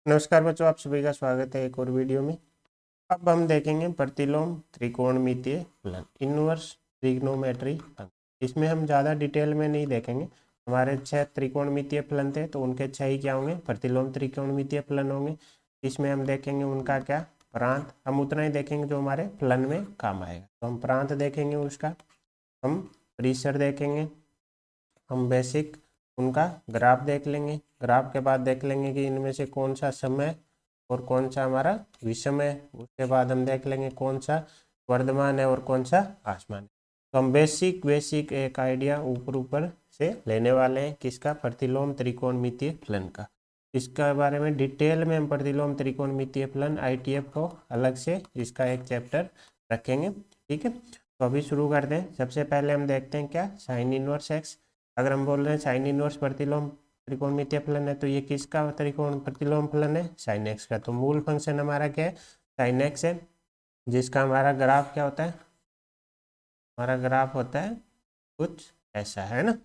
नमस्कार बच्चों, आप सभी का स्वागत है एक और वीडियो में। अब हम देखेंगे प्रतिलोम त्रिकोणमितीय फलन, इनवर्स ट्रिग्नोमेट्री फलन। इसमें हम ज़्यादा डिटेल में नहीं देखेंगे। हमारे 6 त्रिकोणमितीय फलन थे, तो उनके 6 ही क्या होंगे, प्रतिलोम त्रिकोणमितीय फलन होंगे। इसमें हम देखेंगे उनका क्या प्रांत, हम उतना ही देखेंगे जो हमारे फलन में काम आएगा। तो हम प्रांत देखेंगे उसका, हम परिसर देखेंगे, हम बेसिक उनका ग्राफ देख लेंगे। ग्राफ के बाद देख लेंगे कि इनमें से कौन सा समय और कौन सा हमारा विषम है। उसके बाद हम देख लेंगे कौन सा वर्धमान है और कौन सा आसमान है। तो हम बेसिक एक आइडिया ऊपर से लेने वाले हैं किसका, प्रतिलोम त्रिकोणमितीय फलन का। इसका बारे में डिटेल में हम प्रतिलोम त्रिकोणमितीय फलन ITF को अलग से इसका एक चैप्टर रखेंगे। ठीक है, तो अभी शुरू करते हैं। सबसे पहले हम देखते हैं क्या साइन इनवर्स एक्स। अगर हम बोल रहे हैं साइन इनवर्स प्रतिलोम त्रिकोणमितीय फलन है, तो ये किसका त्रिकोण प्रतिलोम फलन है, साइन एक्स का। तो मूल फंक्शन हमारा क्या है, साइन एक्स है, जिसका हमारा ग्राफ क्या होता है, हमारा ग्राफ होता है कुछ ऐसा, है ना।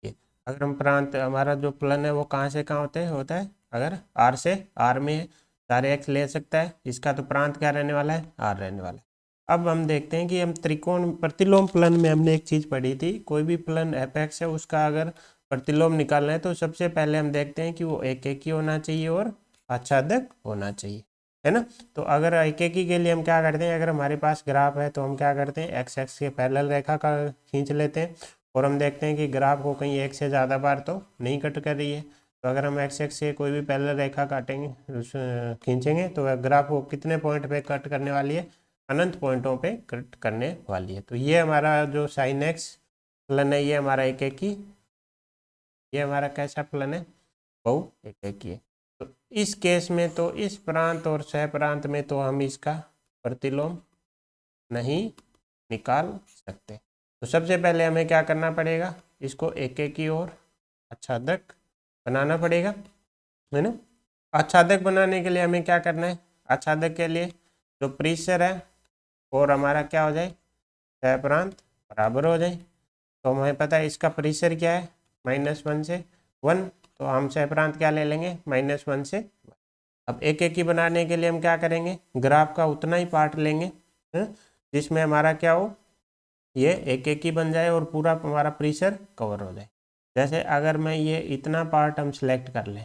ये अगर हम प्रांत, हमारा जो फलन है वो कहाँ से कहाँ होता है, अगर आर से आर में सारे एक्स ले सकता है, इसका तो प्रांत क्या रहने वाला है, आर रहने वाला है। अब हम देखते हैं कि हम त्रिकोण प्रतिलोम फलन में हमने एक चीज़ पढ़ी थी, कोई भी फलन एफ एक्स है उसका अगर प्रतिलोम निकालना है तो सबसे पहले हम देखते हैं कि वो एक एक ही होना चाहिए और आच्छादक होना चाहिए, है ना। तो अगर एक एक ही के लिए हम क्या करते हैं, अगर हमारे पास ग्राफ है तो हम क्या करते हैं, एक्स एक्स के पैरेलल रेखा का खींच लेते हैं और हम देखते हैं कि ग्राफ को कहीं एक से ज़्यादा बार तो नहीं कट कर रही है। तो अगर हम एक्स एक्स से कोई भी पैरेलल रेखा काटेंगे, खींचेंगे, तो ग्राफ को कितने पॉइंट पे कट करने वाली है, अनंत पॉइंटों पे कट करने वाली है। तो ये हमारा जो साइन एक्स फलन है, ये हमारा एक एक ही, ये हमारा कैसा फलन है, बहु एक एक ही है। तो इस केस में तो इस प्रांत और सह प्रांत में तो हम इसका प्रतिलोम नहीं निकाल सकते। तो सबसे पहले हमें क्या करना पड़ेगा, इसको एक एक की ओर आच्छादक बनाना पड़ेगा, है ना। आच्छादक बनाने के लिए हमें क्या करना है, आच्छादक के लिए जो परिसर है और हमारा क्या हो जाए, सह प्रांत बराबर हो जाए। तो हमें पता है इसका परिसर क्या है, -1 से 1, तो हम सह प्रांत क्या ले लेंगे, -1 से 1। अब एक एक की बनाने के लिए हम क्या करेंगे, ग्राफ का उतना ही पार्ट लेंगे जिसमें हमारा क्या हो, ये एक एक ही बन जाए और पूरा हमारा परिसर कवर हो जाए। जैसे अगर मैं ये इतना पार्ट हम सिलेक्ट कर लें,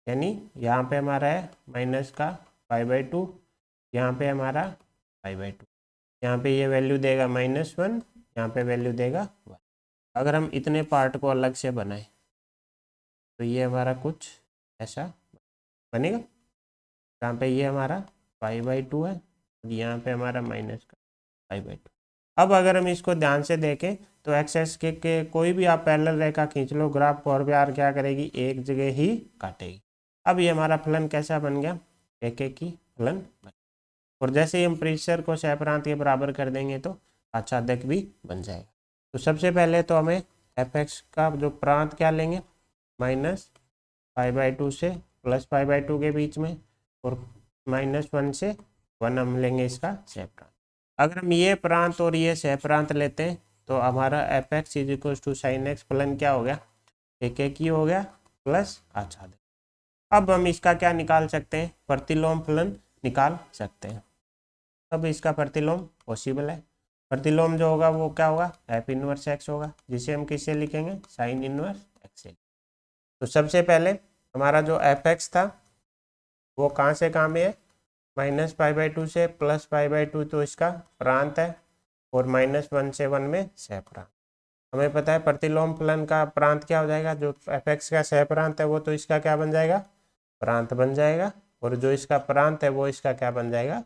यानी यहाँ पे हमारा है माइनस का π/2, यहाँ पे हमारा π/2, यहाँ पे ये वैल्यू देगा -1, यहाँ पे वैल्यू देगा 1। अगर हम इतने पार्ट को अलग से बनाएं तो ये हमारा कुछ ऐसा बनेगा, यहाँ पे ये हमारा π/2 है और यहाँ पे हमारा माइनस का π/2। अब अगर हम इसको ध्यान से देखें तो एक्स के कोई भी आप पैरेलल रेखा खींच लो, ग्राफ पर बार क्या करेगी, एक जगह ही काटेगी। अब ये हमारा फलन कैसा बन गया, एक एक ही फलन बन। और जैसे ही हम परिसर को सह प्रांत के बराबर कर देंगे तो आच्छादक भी बन जाएगा। तो सबसे पहले तो हमें एफ एक्स का जो प्रांत क्या लेंगे, -π/2 से +π/2 के बीच में, और -1 से 1 हम लेंगे इसका सह प्रांत। अगर हम ये प्रांत और ये सह प्रांत लेते हैं तो हमारा F X is equal to sine X फलन क्या हो गया, एक एक ही हो गया प्लस आच्छादक। अब हम इसका क्या निकाल सकते हैं, प्रतिलोम फलन निकाल सकते हैं। अब इसका प्रतिलोम पॉसिबल है। प्रतिलोम जो होगा वो क्या होगा, एफ इनवर्स एक्स होगा, जिसे हम किससे लिखेंगे, साइन इनवर्स एक्स से। तो सबसे पहले हमारा जो एफ एक्स था वो कहाँ से कहाँ में है, -π/2 से +π/2, तो इसका प्रांत है, और -1 से 1 में सह प्रांत। हमें पता है प्रतिलोम फलन का प्रांत क्या हो जाएगा, जो एफ एक्स का सह प्रांत है वो तो इसका क्या बन जाएगा, प्रांत बन जाएगा, और जो इसका प्रांत है वो इसका क्या बन जाएगा,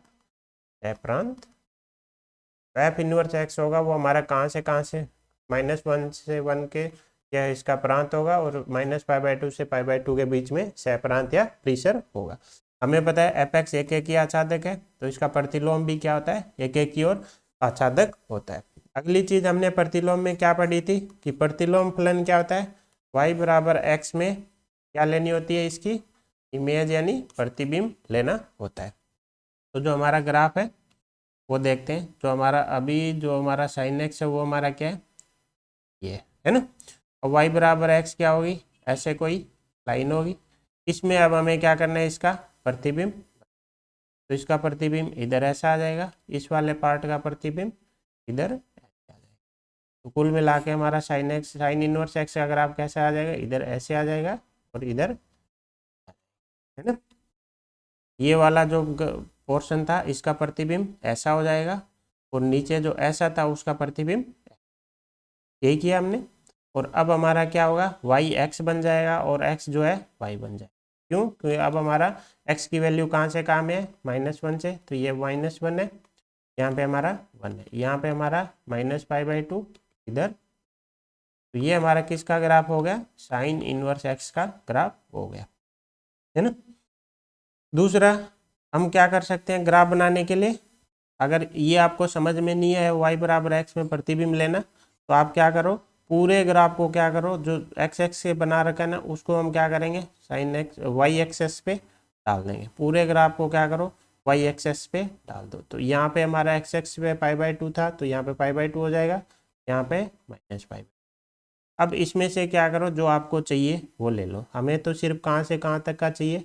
सह प्रांत। एफ इनवर्स एक्स होगा वो हमारा कहाँ से -1 से 1 के या इसका प्रांत होगा, और -π/2 से π/2 के बीच में सह प्रांत या परिसर होगा। हमें पता है एफ एक्स एक एक ही आच्छादक है, तो इसका प्रतिलोम भी क्या होता है, एक एक ही और आच्छादक होता है। अगली चीज हमने प्रतिलोम में क्या पढ़ी थी कि प्रतिलोम फलन क्या होता है, y बराबर x में क्या लेनी होती है, इसकी इमेज यानी प्रतिबिंब लेना होता है। तो जो हमारा ग्राफ है वो देखते हैं, जो हमारा अभी जो साइन एक्स है वो हमारा क्या है, ये है ना। और y बराबर x क्या होगी, ऐसे कोई लाइन होगी, इसमें अब हमें क्या करना है, इसका प्रतिबिंब, तो इसका प्रतिबिंब इधर ऐसा आ जाएगा, इस वाले पार्ट का प्रतिबिंब इधर ऐसे आ जाएगा। तो कुल मिला के हमारा साइन इनवर्स एक्स का ग्राफ कैसे आ जाएगा, इधर ऐसे आ जाएगा और इधर, है ना। ये वाला जो पोर्शन था इसका प्रतिबिंब ऐसा हो जाएगा और नीचे जो ऐसा था उसका प्रतिबिंब, यही किया हमने। और अब हमारा क्या होगा, वाई एक्स बन जाएगा और एक्स जो है वाई बन जाएगा। क्यों, क्योंकि अब हमारा एक्स की वैल्यू कहाँ से कहाँ में है, -1 से, तो ये -1 है, यहाँ पे हमारा 1 है, यहाँ पे हमारा -π/2 इधर। तो ये हमारा किसका ग्राफ हो गया, साइन इनवर्स एक्स का ग्राफ हो गया, है ना। दूसरा हम क्या कर सकते हैं ग्राफ बनाने के लिए, अगर ये आपको समझ में नहीं है y बराबर x में प्रतिबिंब लेना, तो आप क्या करो, पूरे ग्राफ को क्या करो, जो एक्स एक्स से बना रखा है ना उसको हम क्या करेंगे, साइन एक्स वाई एक्सेस पे डाल देंगे। पूरे ग्राफ को क्या करो, वाई एक्सेस पे डाल दो। तो यहाँ पे हमारा एक्स एक्स पे π/2 था, तो यहाँ पे π/2 हो जाएगा, यहाँ पे -π। अब इसमें से क्या करो, जो आपको चाहिए वो ले लो। हमें तो सिर्फ कहाँ से कहाँ तक का चाहिए,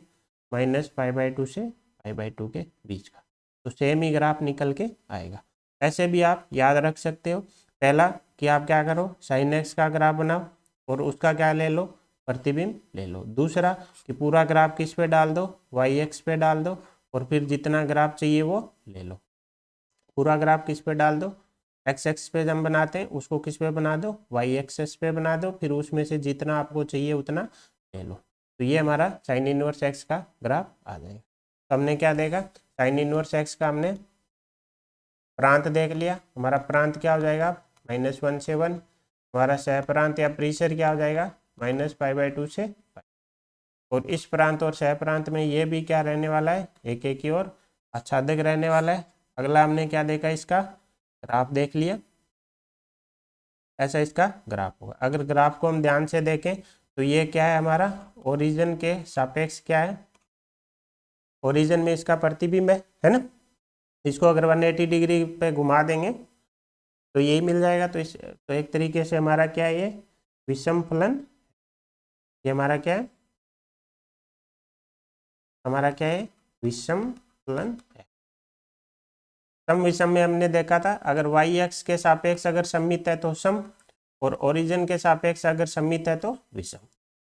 -π/2 से π/2 के बीच का। तो सेम ही ग्राफ निकल के आएगा। ऐसे भी आप याद रख सकते हो, पहला कि आप क्या करो, साइन एक्स का ग्राफ बनाओ और उसका क्या ले लो, प्रतिबिंब ले लो। दूसरा कि पूरा ग्राफ किस पे डाल दो, वाई एक्स पे डाल दो और फिर जितना ग्राफ चाहिए वो ले लो। पूरा ग्राफ किस पे डाल दो, एक्स एक्स पे हम बनाते हैं उसको किस पे बना दो, वाई एक्सेस पे बना दो, फिर उसमें से जितना आपको चाहिए उतना ले लो। तो ये हमारा साइन इनवर्स एक्स का ग्राफ आ जाएगा। तो हमने क्या देखा, साइन इनवर्स एक्स का हमने प्रांत देख लिया। हमारा प्रांत क्या हो जाएगा, -1 से 1। हमारा सह प्रांत या परिसर क्या हो जाएगा, -π/2 से π। और इस प्रांत और सह प्रांत में ये भी क्या रहने वाला है, एक एक की ओर आच्छादक रहने वाला है। अगला हमने क्या देखा, इसका ग्राफ देख लिया, ऐसा इसका ग्राफ होगा। अगर ग्राफ को हम ध्यान से देखें तो ये क्या है, हमारा ओरिजिन के सापेक्ष क्या है, ओरिजिन में इसका प्रतिबिंब है ना। इसको अगर 180 डिग्री पे घुमा देंगे तो यही मिल जाएगा। तो एक तरीके से हमारा क्या है, ये विषम फलन, ये हमारा क्या है, हमारा क्या है, विषम फलन है। सम विषम में हमने देखा था, अगर वाई एक्स के सापेक्ष अगर सममित है तो सम, और ओरिजिन के सापेक्ष अगर सममित है तो विषम।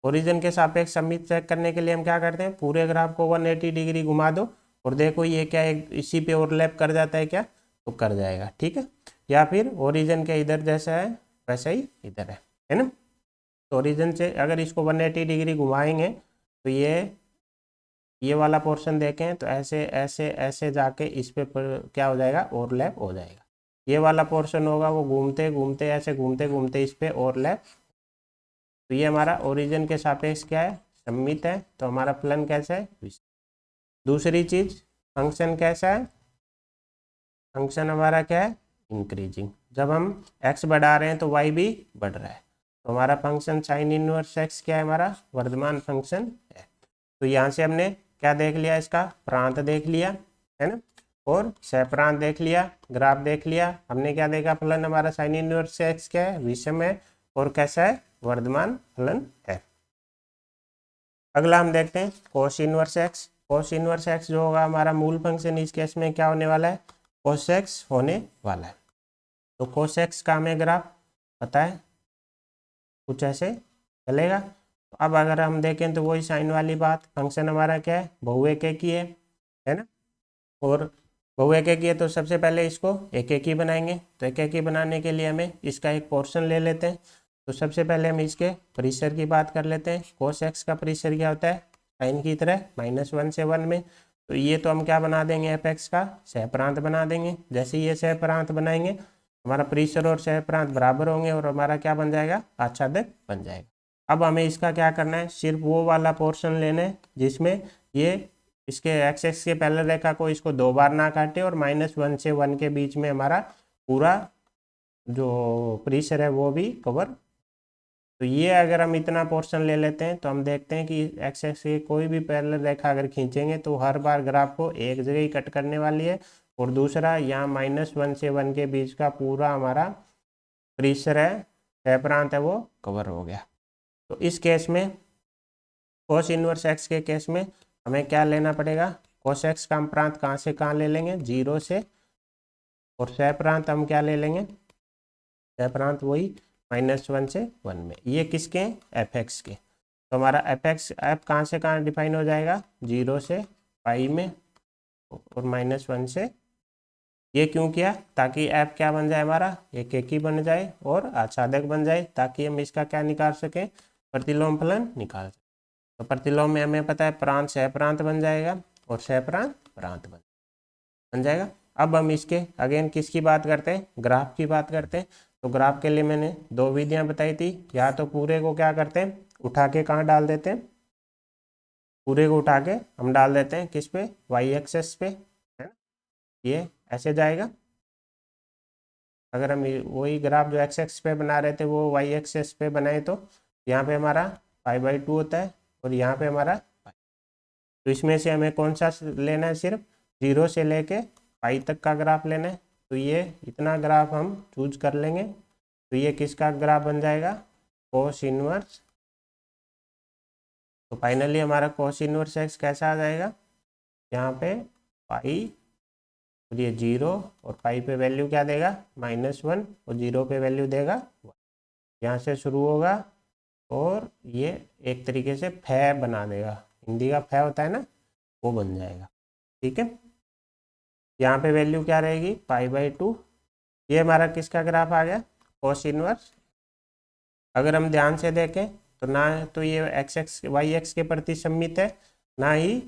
ओरिजिन के सापेक्ष सममित चेक करने के लिए हम क्या करते हैं, पूरे ग्राफ को 180 डिग्री घुमा दो और देखो ये क्या है, इसी पे ओवरलैप कर जाता है क्या, तो कर जाएगा, ठीक है। या फिर ओरिजिन के इधर जैसा है वैसा ही इधर है ना। तो ओरिजिन से अगर इसको 180 डिग्री घुमाएंगे तो ये वाला पोर्शन देखें तो ऐसे ऐसे ऐसे जाके इस पे क्या हो जाएगा, ओवरलैप हो जाएगा। ये वाला पोर्शन होगा वो घूमते घूमते ऐसे घूमते घूमते इस पे ओवरलैप। तो ये हमारा ओरिजिन के सापेक्ष क्या है, सममित है, तो हमारा फलन कैसा है, विषम। दूसरी चीज फंक्शन कैसा है, फंक्शन हमारा क्या है, इंक्रीजिंग। जब हम एक्स बढ़ा रहे हैं तो वाई भी बढ़ रहा है, तो हमारा फंक्शन साइन इनवर्स एक्स क्या है, हमारा वर्धमान फंक्शन है। तो यहाँ से हमने क्या देख लिया, इसका प्रांत देख लिया, है ना, और सहप्रांत देख लिया, ग्राफ देख लिया। हमने क्या देखा, फलन हमारा साइन इनवर्स एक्स क्या है, विषम है और कैसा है, वर्धमान फलन है। अगला हम देखते हैं कोस इनवर्स एक्स। कोस इनवर्स एक्स जो होगा हमारा मूल फंक्शन, इस केस में क्या होने वाला है, कोस एक्स होने वाला है। तो कोस एक्स का हमें ग्राफ पता है, कुछ ऐसे चलेगा। तो अब अगर हम देखें तो वही साइन वाली बात, फंक्शन हमारा क्या है, बहुएक की है ना। और बहुएक की है तो सबसे पहले इसको एक एक ही बनाएंगे। तो एक एक ही बनाने के लिए हमें इसका एक पोर्शन ले लेते हैं। तो सबसे पहले हम इसके परिसर की बात कर लेते हैं। कोस एक्स का परिसर क्या होता है, साइन की तरह -1 से 1 में। तो ये तो हम क्या बना देंगे, एफ एक्स का सहप्रांत बना देंगे। जैसे ये सहप्रांत बनाएंगे हमारा परिसर और सहप्रांत बराबर होंगे और हमारा क्या बन जाएगा, आच्छादक बन जाएगा। अब हमें इसका क्या करना है, सिर्फ वो वाला पोर्शन लेना है जिसमें ये इसके एक्स एक्स के पैरेलल रेखा को इसको 2 बार ना काटे और -1 से 1 के बीच में हमारा पूरा जो परिसर है वो भी कवर। तो ये अगर हम इतना पोर्शन ले लेते हैं तो हम देखते हैं कि एक्स एक्स की कोई भी पैरेलल रेखा अगर खींचेंगे तो हर बार ग्राफ को एक जगह ही कट करने वाली है। और दूसरा यहाँ -1 से 1 के बीच का पूरा हमारा परिसर है, सहप्रांत है, वो कवर हो गया। तो इस केस में कोस इनवर्स एक्स के केस में हमें क्या लेना पड़ेगा, कोस एक्स का हम प्रांत कहाँ से कहाँ ले लेंगे, 0 से, और सह प्रांत हम क्या ले लेंगे, सह प्रांत वही -1 से 1 में। ये किसके हैं, एफ एक्स के। तो हमारा एफ एक्स एफ कहाँ से कहाँ डिफाइन हो जाएगा, 0 से पाई में और -1 से। ये क्यों किया, ताकि ऐप क्या बन जाए हमारा, एक ही बन जाए और आच्छादक बन जाए, ताकि हम इसका क्या निकाल सकें, प्रतिलोम फलन निकाल सकें। तो प्रतिलोम में हमें पता है प्रांत सह प्रांत बन जाएगा और सह प्रांत प्रांत बन जाएगा। अब हम इसके अगेन किसकी बात करते हैं, ग्राफ की बात करते हैं। तो ग्राफ के लिए मैंने 2 विधियां बताई थी, या तो पूरे को क्या करते हैं, उठा के कहाँ डाल देते हैं, पूरे को उठा के हम डाल देते हैं किस पे, वाई एक्सेस पे, है ना, ये ऐसे जाएगा। अगर हम वही ग्राफ जो एक्स एक्स पे बना रहे थे वो वाई एक्सेस पे बनाए, तो यहाँ पे हमारा π/2 होता है और यहाँ पे हमारा पाई। तो इसमें से हमें कौन सा लेना है, सिर्फ 0 से लेके पाई तक का ग्राफ लेना है। तो ये इतना ग्राफ हम चूज कर लेंगे। तो ये किसका ग्राफ बन जाएगा, कोस इनवर्स। तो फाइनली हमारा कोस इनवर्स एक्स कैसा आ जाएगा, यहाँ पे पाई और ये 0 और पाई पे वैल्यू क्या देगा, -1 और 0 पे वैल्यू देगा 1। यहाँ से शुरू होगा और ये एक तरीके से फै बना देगा, हिंदी का फै होता है ना, वो बन जाएगा। ठीक है, यहाँ पे वैल्यू क्या रहेगी, π/2। ये हमारा किसका ग्राफ आ गया, कोस इनवर्स। अगर हम ध्यान से देखें तो ना तो ये एक्स एक्स वाई एक्स के प्रति सम्मित है, ना ही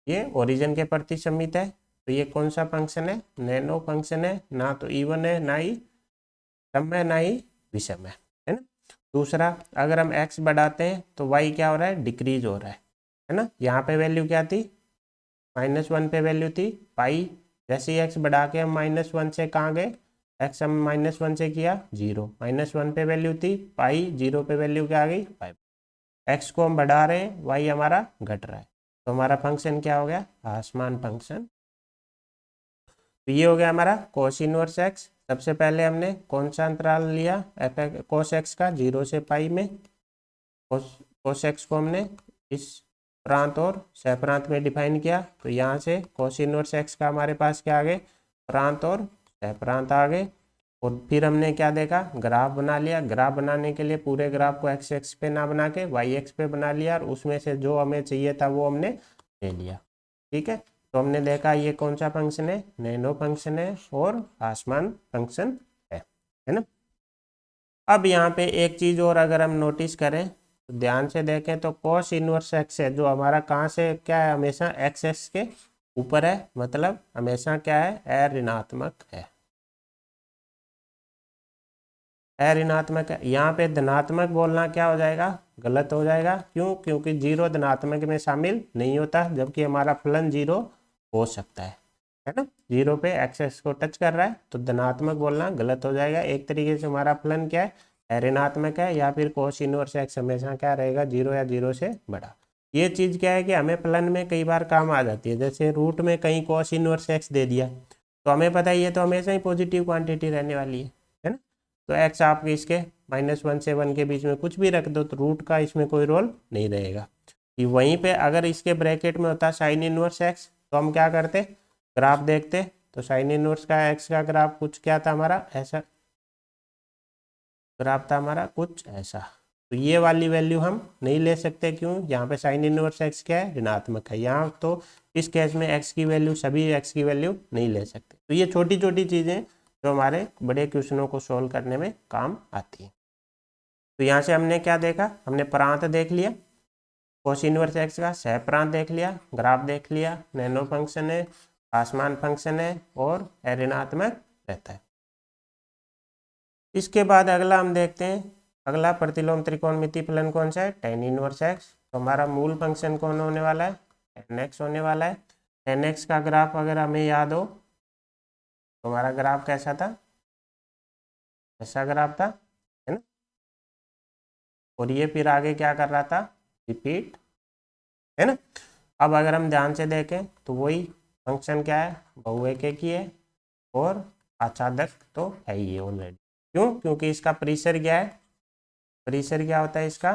ये ओरिजिन के प्रति सम्मित है। तो ये कौन सा फंक्शन है, नैनो फंक्शन है, ना तो इवन है, ना ही सम है, ना ही विषम है ना। दूसरा, अगर हम x बढ़ाते हैं तो y क्या हो रहा है, डिक्रीज हो रहा है ना। यहाँ पे वैल्यू क्या थी, -1 पे वैल्यू थी पाई। जैसे ही x बढ़ा के हम -1 से कहाँ गए, x हम -1 से किया 0, -1 पे वैल्यू थी पाई, 0 पे वैल्यू क्या आ गई पाई। x को हम बढ़ा रहे हैं, y हमारा घट रहा है, तो हमारा फंक्शन क्या हो गया, आसमान फंक्शन। तो ये हो गया हमारा कोस इनवर्स एक्स। सबसे पहले हमने कौन सा अंतराल लिया, कोस एक्स का 0 से पाई में। कोस एक्स को हमने इस प्रांत और सह प्रांत में डिफाइन किया। तो यहाँ से कोस इनवर्स एक्स का हमारे पास क्या आ गए, प्रांत और सह प्रांत आ गए। और फिर हमने क्या देखा, ग्राफ बना लिया। ग्राफ बनाने के लिए पूरे ग्राफ को एक्स एक्स पे ना बना के वाई एक्स पे बना लिया, और उसमें से जो हमें चाहिए था वो हमने ले लिया। ठीक है, तो हमने देखा ये कौन सा फंक्शन है, नैनो फंक्शन है और आसमान फंक्शन है ना। अब यहाँ पे एक चीज और अगर हम नोटिस करें तो ध्यान से देखें तो कोस इनवर्स एक्स है जो हमारा कहाँ से क्या है, हमेशा एक्स एक्स के ऊपर है, मतलब हमेशा क्या है, ऋणात्मक है, ऋणात्मक है। यहाँ पे धनात्मक बोलना क्या हो जाएगा, गलत हो जाएगा। क्यों, क्योंकि 0 धनात्मक में शामिल नहीं होता, जबकि हमारा फलन 0 हो सकता है ना। 0 पे एक्स को टच कर रहा है, तो धनात्मक बोलना गलत हो जाएगा। एक तरीके से हमारा फलन क्या है, ऋणात्मक है, या फिर कोस इनवर्स एक्स हमेशा क्या रहेगा, 0 या 0 से बड़ा। ये चीज़ क्या है कि हमें फलन में कई बार काम आ जाती है। जैसे रूट में कहीं कोस इनवर्स एक्स दे दिया, तो हमें पता है ये तो हमेशा ही पॉजिटिव क्वांटिटी रहने वाली है ना। तो एक्स आप इसके -1 से 1 के बीच में कुछ भी रख दो, तो रूट का इसमें कोई रोल नहीं रहेगा। कि वहीं पे अगर इसके ब्रैकेट में होता साइन इनवर्स एक्स, तो हम क्या करते, ग्राफ देखते। तो साइन इनवर्स का एक्स का ग्राफ कुछ क्या था हमारा, ऐसा ग्राफ था हमारा कुछ ऐसा। तो ये वाली वैल्यू हम नहीं ले सकते, क्यों, यहाँ पे साइन इनवर्स एक्स क्या है, ऋणात्मक है। यहाँ तो इस केस में एक्स की वैल्यू, सभी एक्स की वैल्यू नहीं ले सकते। तो ये छोटी छोटी चीज़ें जो हमारे बड़े क्वेश्चनों को सोल्व करने में काम आती है। तो यहाँ से हमने क्या देखा, हमने प्रांत देख लिया, कोस इनवर्स एक्स का सह प्रांत देख लिया, ग्राफ देख लिया, नैनो फंक्शन है, आसमान फंक्शन है और ऋणात्मक रहता है। इसके बाद अगला हम देखते हैं, अगला प्रतिलोम त्रिकोणमिति फलन कौन सा है, tan इनवर्स एक्स। तो हमारा मूल फंक्शन कौन होने वाला है, tan x होने वाला है। tan x का ग्राफ अगर हमें याद हो तो हमारा ग्राफ कैसा था, ऐसा ग्राफ था, है ना। और ये फिर आगे क्या कर रहा था, रिपीट, है ना। अब अगर हम ध्यान से देखें तो वही फंक्शन क्या है, बहुएकेकी है और आच्छादक तो है ही ऑलरेडी। क्यों, क्योंकि इसका परिसर क्या है, परिसर क्या होता है इसका,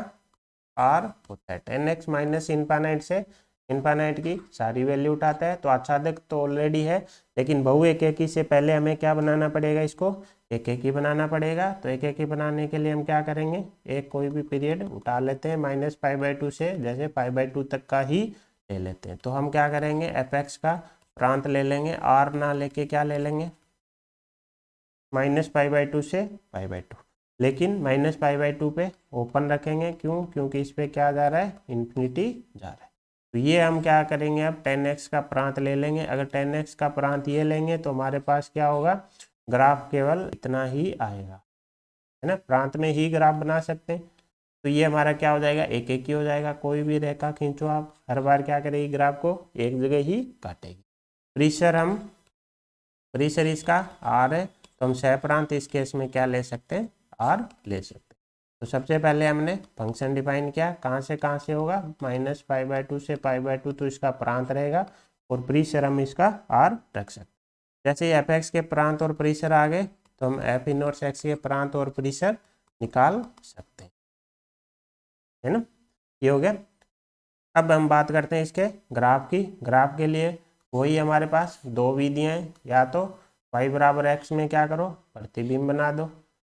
आर होता है। 10x माइनस इनफाइनाइट से इनफाइनाइट की सारी वैल्यू उठाता है। तो आच्छादक तो ऑलरेडी है, लेकिन बहु एक एक से पहले हमें क्या बनाना पड़ेगा, इसको एक एक ही बनाना पड़ेगा। तो एक एक ही बनाने के लिए हम क्या करेंगे, एक कोई भी पीरियड उठा लेते हैं -π/2 से, जैसे π/2 तक का ही ले लेते हैं। तो हम क्या करेंगे, fx का प्रांत ले लेंगे, r ना लेके क्या ले लेंगे, -π/2 से π/2, लेकिन -π/2 पे ओपन रखेंगे। क्यों, क्योंकि इस पे क्या जा रहा है, इन्फिनिटी जा रहा है। तो ये हम क्या करेंगे, अब 10x का प्रांत ले लेंगे। अगर 10x का प्रांत ये लेंगे तो हमारे पास क्या होगा, ग्राफ केवल इतना ही आएगा, है ना। प्रांत में ही ग्राफ बना सकते हैं। तो ये हमारा क्या हो जाएगा, एक एक ही हो जाएगा। कोई भी रेखा खींचो आप, हर बार क्या करेगी, ग्राफ को एक जगह ही काटेगी। परिसर इसका r है, तो हम सह प्रांत इस केस में क्या ले सकते हैं, r ले सकते हैं। तो सबसे पहले हमने फंक्शन डिफाइन किया, कहाँ से होगा, -π/2 से π/2, तो इसका प्रांत रहेगा, और परिसर हम इसका r रख सकते हैं। जैसे ही f(x) के प्रांत और परिसर आ गए, तो हम f इनवर्स x के प्रांत और परिसर निकाल सकते हैं, है ना। ये हो गया। अब हम बात करते हैं इसके ग्राफ की। ग्राफ के लिए वही हमारे पास दो विधियाँ हैं, या तो y बराबर x में क्या करो, प्रतिबिंब बना दो।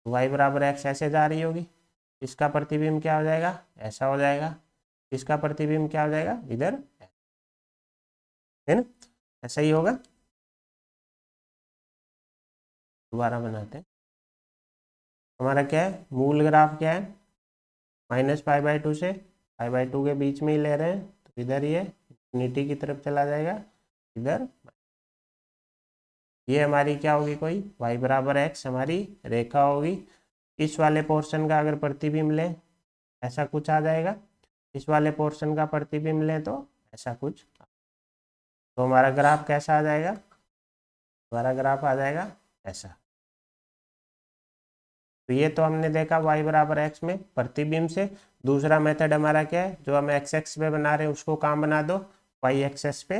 y बराबर x ऐसे जा रही होगी, इसका प्रतिबिंब क्या हो जाएगा, ऐसा हो जाएगा। इसका प्रतिबिंब क्या हो जाएगा, इधर, है ना, ऐसा ही होगा। दोबारा बनाते हैं। हमारा क्या है, मूल ग्राफ क्या है, -π/2 से π/2 के बीच में ही ले रहे हैं, तो इधर ये इन्फिनिटी की तरफ चला जाएगा, इधर। ये हमारी क्या होगी, कोई y बराबर x हमारी रेखा होगी। इस वाले पोर्शन का अगर प्रतिबिंब लें, ऐसा कुछ आ जाएगा। इस वाले पोर्शन का प्रतिबिंब लें तो ऐसा कुछ। तो हमारा ग्राफ कैसा आ जाएगा, हमारा ग्राफ आ जाएगा ऐसा। तो ये तो हमने देखा y बराबर x में प्रतिबिंब से। दूसरा मेथड हमारा क्या है, जो हम x पे बना रहे हैं उसको कहाँ बना दो, y एक्सेस पे।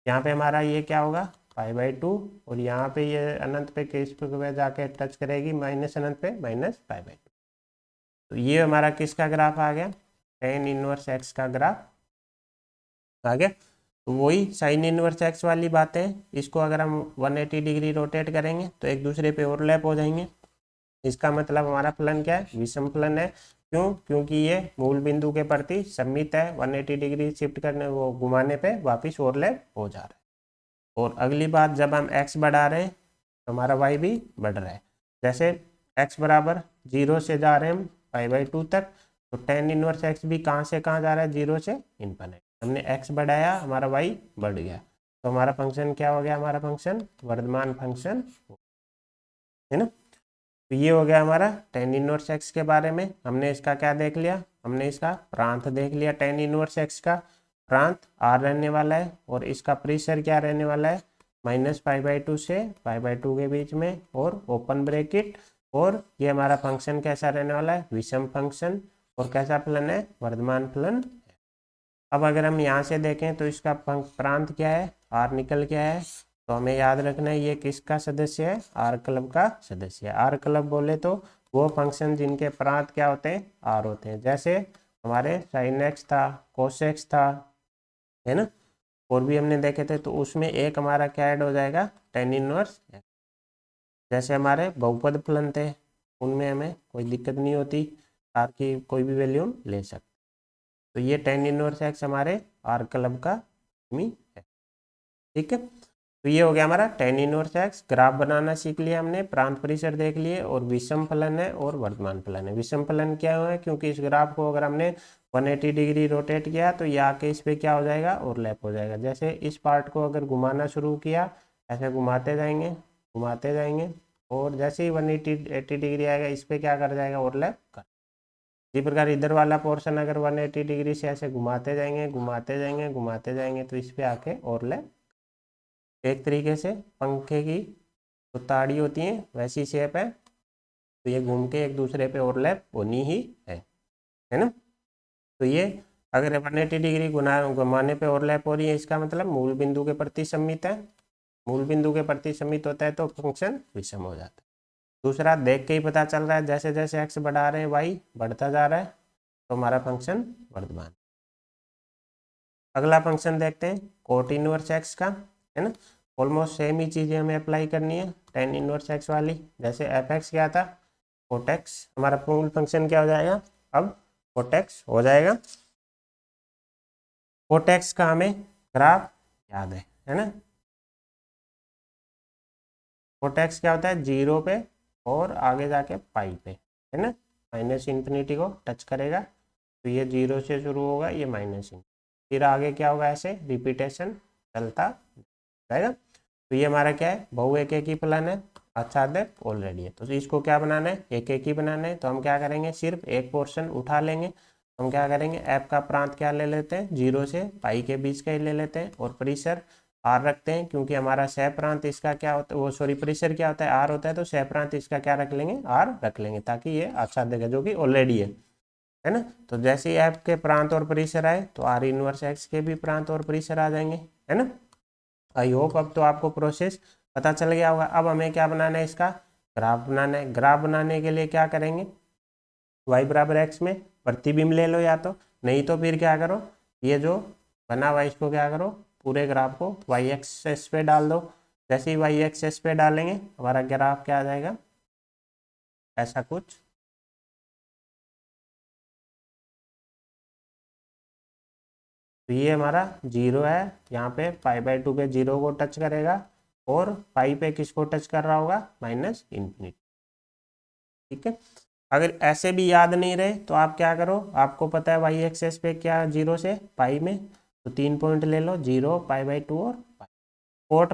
यहाँ पे हमारा ये क्या होगा, π/2, और यहाँ पे ये अनंत पे केस पे जाके टच करेगी, माइनस अनंत पे -π/2। तो ये हमारा किसका ग्राफ आ गया, tan इनवर्स x का ग्राफ आ गया। तो वही साइन इनवर्स x वाली बातें, इसको अगर हम 180 डिग्री रोटेट करेंगे तो एक दूसरे पे ओवरलैप हो जाएंगे। इसका मतलब हमारा फलन क्या है, विषम फलन है। क्यों, क्योंकि ये मूल बिंदु के प्रति सममित है। 180 डिग्री शिफ्ट करने, वो घुमाने पे वापिस ओवरलैप हो जा रहा है। और अगली बात, जब हम x बढ़ा रहे हैं तो हमारा y भी बढ़ रहा है। जैसे x बराबर 0 से जा रहे हैं हम π/2 तक, तो tan इनवर्स x भी कहाँ से कहाँ जा रहा है, 0 से इनफिनिटी। हमने x बढ़ाया, हमारा y बढ़ गया, तो हमारा फंक्शन क्या हो गया, हमारा फंक्शन वर्धमान फंक्शन, है ना। तो ये हो गया हमारा tan इनवर्स x के बारे में। हमने इसका क्या देख लिया, हमने इसका प्रांत देख लिया। tan इनवर्स x का प्रांत r रहने वाला है, और इसका परिसर क्या रहने वाला है, -π/2 से π/2 के बीच में, और ओपन ब्रैकेट। और ये हमारा फंक्शन कैसा रहने वाला है, विषम फंक्शन। और कैसा फलन है, वर्धमान फलन। अब अगर हम यहाँ से देखें तो इसका प्रांत क्या है, r निकल क्या है। तो हमें याद रखना है ये किसका सदस्य है, आर क्लब का सदस्य है। आर क्लब बोले तो वो फंक्शन जिनके प्रांत क्या होते हैं, आर होते हैं। जैसे हमारे साइन एक्स था, कोस एक्स था, है ना। और भी हमने देखे थे, तो उसमें एक हमारा क्या ऐड हो जाएगा, tan इनवर्स। जैसे हमारे बहुपद फलन थे, उनमें हमें कोई दिक्कत नहीं होती, आर की कोई भी वैल्यू हम ले सकते। तो ये tan इनवर्स एक्स हमारे आर क्लब का है, ठीक है। तो ये हो गया हमारा tan इनवर्स एक्स। ग्राफ बनाना सीख लिया हमने, प्रांत परिसर देख लिए, और विषम फलन है और वर्धमान फलन है। विषम फलन क्या है, क्योंकि इस ग्राफ को अगर हमने 180 डिग्री रोटेट किया तो ये आके इस पे क्या हो जाएगा, ओवरलैप हो जाएगा। जैसे इस पार्ट को अगर घुमाना शुरू किया, ऐसे घुमाते जाएंगे घुमाते जाएंगे, और जैसे ही 180 डिग्री आएगा, इस पे क्या कर जाएगा, ओवरलैप कर। इसी प्रकार इधर वाला पोर्शन अगर 180 डिग्री से ऐसे घुमाते जाएंगे घुमाते जाएंगे घुमाते जाएंगे, तो इस पे आके ओवरलैप। एक तरीके से पंखे की तो ताड़ी होती है, वैसी शेप है। तो ये घूम के एक दूसरे पे ओवरलैप होनी ही है ना। तो ये अगर 180 डिग्री घुमाने पे ओवरलैप हो रही है, इसका मतलब मूल बिंदु के प्रति सममित है। मूल बिंदु के प्रति सममित होता है तो फंक्शन विषम हो जाता है। दूसरा, देख के ही पता चल रहा है, जैसे जैसे एक्स बढ़ा रहे हैं वाई बढ़ता जा रहा है। तो हमारा फंक्शन वर्धमान। अगला फंक्शन देखते हैं कोट इनवर्स एक्स का, है ना। ऑलमोस्ट सेम ही चीज़ें हमें अप्लाई करनी है टेन इनवर्स एक्स वाली। जैसे एफ एक्स क्या था, कोट एक्स, हमारा मूल फंक्शन क्या हो जाएगा, अब कोट एक्स हो जाएगा। कोट एक्स का हमें ग्राफ याद है ना। कोट एक्स क्या होता है, 0 पे और आगे जाके पाई पे, है ना। माइनस इन्फिनिटी को टच करेगा तो ये 0 से शुरू होगा, ये माइनस इन, फिर आगे क्या होगा, ऐसे रिपीटेशन चलता रहेगा। तो ये हमारा क्या है, बहु एक ही प्लान है, आच्छादित ऑलरेडी है। तो इसको क्या बनाना है, एक ही बनाना है। तो हम क्या करेंगे, सिर्फ एक पोर्शन उठा लेंगे। हम क्या करेंगे, ऐप का प्रांत क्या ले लेते हैं, 0 से पाई के बीच का ही ले लेते हैं, और परिसर आर रखते हैं, क्योंकि हमारा सह प्रांत इसका क्या होता है, वो सॉरी परिसर क्या होता है, आर होता है। तो सह प्रांत इसका क्या रख लेंगे, आर रख लेंगे, ताकि ये आच्छादित है, जो कि ऑलरेडी है ना। तो जैसे ही ऐप के प्रांत और परिसर आए तो आर इनवर्स एक्स के भी प्रांत और परिसर आ जाएंगे, है ना। आई होप अब तो आपको प्रोसेस पता चल गया होगा। अब हमें क्या बनाना है, इसका ग्राफ बनाना है। ग्राफ बनाने के लिए क्या करेंगे, y बराबर एक्स में प्रतिबिंब ले लो, या तो नहीं तो फिर क्या करो, ये जो बना हुआ इसको क्या करो, पूरे ग्राफ को वाई एक्सेस पे डाल दो। जैसे ही वाई एक्सेस पे डालेंगे हमारा ग्राफ क्या आ जाएगा, ऐसा कुछ। तो ये हमारा 0 है, यहाँ पे पाई/2 पे 0 को टच करेगा, और पाई पे किसको टच कर रहा होगा, माइनस इन्फिनिटी। ठीक है। अगर ऐसे भी याद नहीं रहे तो आप क्या करो, आपको पता है वाई एक्सेस पे क्या 0 से पाई में, तो 3 पॉइंट ले लो, 0, पाई/2 और पाई। कोट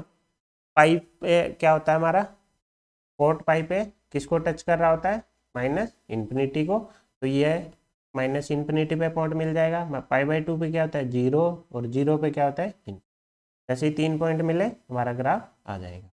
पाई पे क्या होता है हमारा, कोट पाई पे किसको टच कर रहा होता है, माइनस इन्फिनिटी को। तो ये माइनस इन्फिनिटी पे पॉइंट मिल जाएगा। पाई/2 पे क्या होता है, 0, और 0 पे क्या होता है, जैसे ही 3 पॉइंट मिले हमारा ग्राफ आ जाएगा,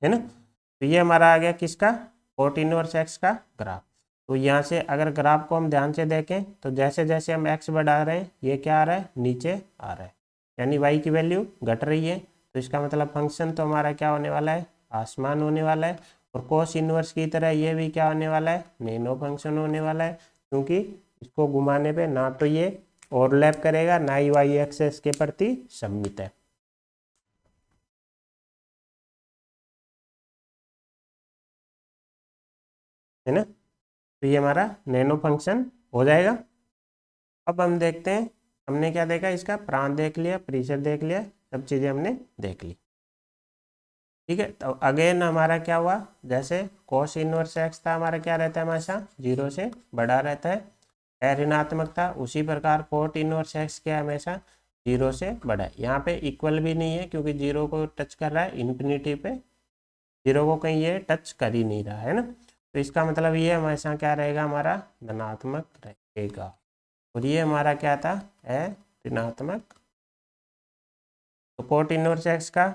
है ना। तो ये हमारा आ गया किसका, कोट इनवर्स एक्स का ग्राफ। तो यहाँ से अगर ग्राफ को हम ध्यान से देखें तो जैसे जैसे हम एक्स बढ़ा रहे हैं ये क्या आ रहा है, नीचे आ रहा है, यानी वाई की वैल्यू घट रही है। तो इसका मतलब फंक्शन तो हमारा क्या होने वाला है, आसमान होने वाला है। और कोस इनवर्स की तरह ये भी क्या होने वाला है, नैनो फंक्शन होने वाला है, क्योंकि इसको घुमाने पे ना तो ये ओवरलैप करेगा, ना ही वाई एक्सेस के प्रति सममित है ना। तो ये हमारा नैनो फंक्शन हो जाएगा। अब हम देखते हैं, हमने क्या देखा, इसका प्रांत देख लिया, परिसर देख लिया, सब चीज़ें हमने देख ली। ठीक है। तो अगेन हमारा क्या हुआ, जैसे कोस इनवर्स एक्स था हमारा क्या रहता है, हमेशा 0 से बड़ा रहता है ऋणात्मक था। उसी प्रकार कोट इनवर्स एक्स क्या हमेशा 0 से बड़ा है। यहाँ पे इक्वल भी नहीं है, क्योंकि 0 को टच कर रहा है इन्फिनिटी पे, 0 को कहीं ये टच कर ही नहीं रहा है ना। तो इसका मतलब ये हमेशा क्या रहेगा, हमारा धनात्मक रहेगा। और ये हमारा क्या था, ऋणात्मक। तो कोट इनवर्स एक्स का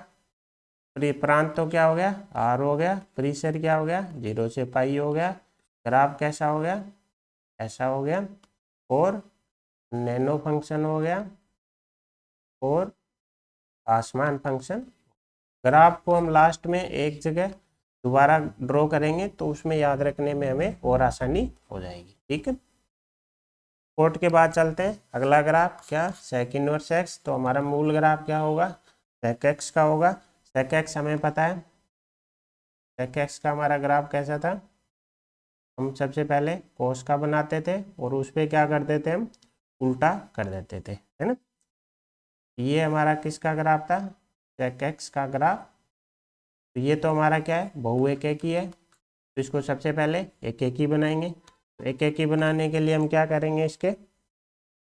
प्रांत तो क्या हो गया, आर हो गया, परिसर क्या हो गया, 0 से पाई हो गया, ग्राफ कैसा हो गया, ऐसा हो गया, और नैनो फंक्शन हो गया, और आसमान फंक्शन। ग्राफ को हम लास्ट में एक जगह दोबारा ड्रॉ करेंगे तो उसमें याद रखने में हमें और आसानी हो जाएगी। ठीक है। कोट के बाद चलते हैं अगला ग्राफ, क्या सेक इनवर्स एक्स। तो हमारा मूल ग्राफ क्या होगा, सेक एक्स का होगा। सेक एक्स हमें पता है, सेक एक्स का हमारा ग्राफ कैसा था, हम सबसे पहले कोस का बनाते थे और उस पर क्या करते थे, हम उल्टा कर देते थे, है ना। ये हमारा किसका ग्राफ था, सेक एक्स का ग्राफ। तो ये तो हमारा क्या है, बहु एक ही है। तो इसको सबसे पहले एक ही बनाएंगे। तो एक ही बनाने के लिए हम क्या करेंगे, इसके